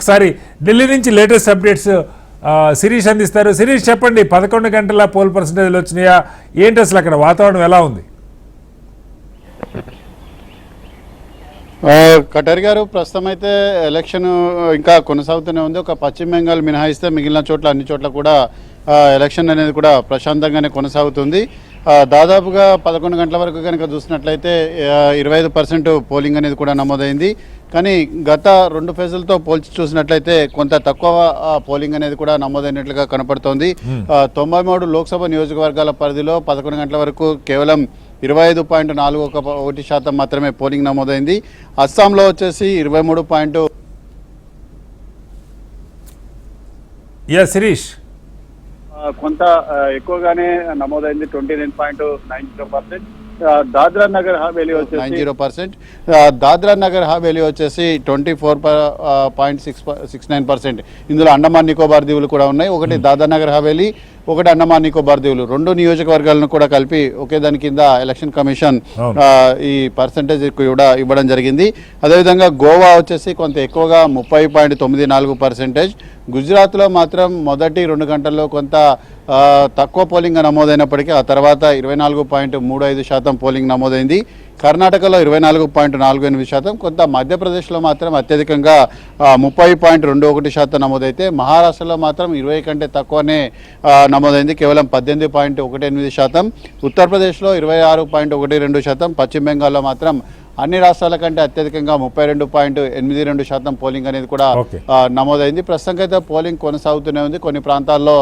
ఒకసారి ఢిల్లీ నుంచి latest updates Sirish అందిస్తారు. శిరీష్ చెప్పండి, 11 గంటల పోల్ పర్సెంటేజ్లు వచ్చినాయా, ఏంటి అసలు అక్కడ వాతావరణం ఎలా ఉంది? కటర్ గారు, ప్రస్తుతం అయితే ఎలక్షన్ ఇంకా కొనసాగుతూనే ఉంది. ఒక పశ్చిమ బెంగాల్ మినహాయిస్తే మిగిలిన చోట్ల అన్ని చోట్ల కూడా ఎలక్షన్ అనేది కూడా ప్రశాంతంగానే కొనసాగుతుంది. దాదాపుగా 11 గంటల వరకు కనుక చూసినట్లయితే 25% పోలింగ్ అనేది కూడా నమోదైంది. కానీ గత 2 ఫేజులతో పోల్చి చూసినట్లయితే కొంత తక్కువ పోలింగ్ అనేది కూడా నమోదైనట్లుగా కనపడుతోంది. 93 లోక్సభ నియోజకవర్గాల పరిధిలో 11 గంటల వరకు కేవలం 25.41% మాత్రమే పోలింగ్ నమోదైంది. అస్సాంలో వచ్చేసి 23. శిరీష్, కొంత ఎక్కువగానే నమోదైంది, 29.90%. దాద్రా నగర్ హవేలీ వచ్చేసి 90%. దాద్రా నగర్ హవేలీ వచ్చేసి 24.69%. ఇందులో అండమాన్ నికోబార్ దీవులు కూడా ఉన్నాయి. ఒకటి దాద్రా నగర్ హవేలీ, ఒకటి అండమాన్ నికోబార్ దీవులు, 2 నియోజకవర్గాలను కూడా కలిపి ఒకే దాని కింద ఎలక్షన్ కమిషన్ ఈ పర్సంటేజ్ కూడా ఇవ్వడం జరిగింది. అదేవిధంగా గోవా వచ్చేసి కొంత ఎక్కువగా 30.94%. గుజరాత్లో మాత్రం మొదటి 2 గంటల్లో కొంత తక్కువ పోలింగ్ నమోదైనప్పటికీ ఆ తర్వాత 24.35% పోలింగ్ నమోదైంది. కర్ణాటకలో 24.48%. కొంత మధ్యప్రదేశ్లో మాత్రం అత్యధికంగా 30.21% నమోదైతే మహారాష్ట్రలో మాత్రం 20 కంటే తక్కువనే నమోదైంది, కేవలం 18.18%. ఉత్తరప్రదేశ్లో 26.12%. పశ్చిమ బెంగాల్లో మాత్రం అన్ని రాష్ట్రాల కంటే అత్యధికంగా 32.82% పోలింగ్ అనేది కూడా నమోదైంది. ప్రస్తుతానికైతే పోలింగ్ కొనసాగుతూనే ఉంది. కొన్ని ప్రాంతాల్లో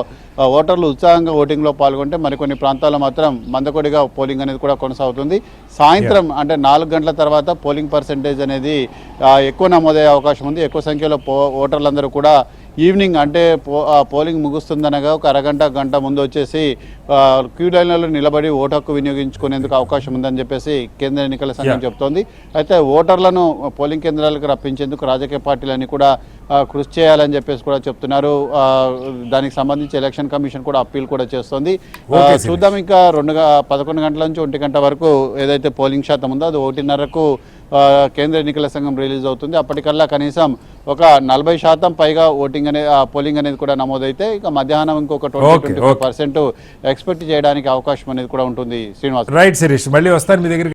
ఓటర్లు ఉత్సాహంగా ఓటింగ్లో పాల్గొంటే మరికొన్ని ప్రాంతాల్లో మాత్రం మందకొడిగా పోలింగ్ అనేది కూడా కొనసాగుతుంది. సాయంత్రం అంటే 4 గంటల తర్వాత పోలింగ్ పర్సెంటేజ్ అనేది ఎక్కువ నమోదయ్యే అవకాశం ఉంది. ఎక్కువ సంఖ్యలో ఓటర్లందరూ కూడా ఈవినింగ్ అంటే పోలింగ్ ముగుస్తుందనగా ఒక గంట ముందు వచ్చేసి క్యూ లైన్లలో నిలబడి ఓటు హక్కు వినియోగించుకునేందుకు అవకాశం ఉందని చెప్పేసి కేంద్ర ఎన్నికల సంఘం చెబుతోంది. అయితే ఓటర్లను పోలింగ్ కేంద్రాలకు రప్పించేందుకు రాజకీయ పార్టీలన్నీ కూడా కృషి చేయాలని చెప్పేసి కూడా చెప్తున్నారు. దానికి సంబంధించి ఎలక్షన్ కమిషన్ కూడా అప్పీల్ కూడా చేస్తోంది. చూద్దాం, ఇంకా 11 గంటల నుంచి 1 గంట వరకు ఏదైతే పోలింగ్ శాతం ఉందో అది 1:30కు కేంద్ర ఎన్నికల సంఘం రిలీజ్ అవుతుంది. అప్పటికల్లా కనీసం ఒక 40% పైగా పోలింగ్ అనేది కూడా నమోదైతే ఇక మధ్యాహ్నం ఇంకొక 20-25% ఎక్స్పెక్ట్ చేయడానికి అవకాశం అనేది కూడా ఉంటుంది. శ్రీనివాస్, రైట్ శిరీష్, మళ్ళీ వస్తాను మీ దగ్గర.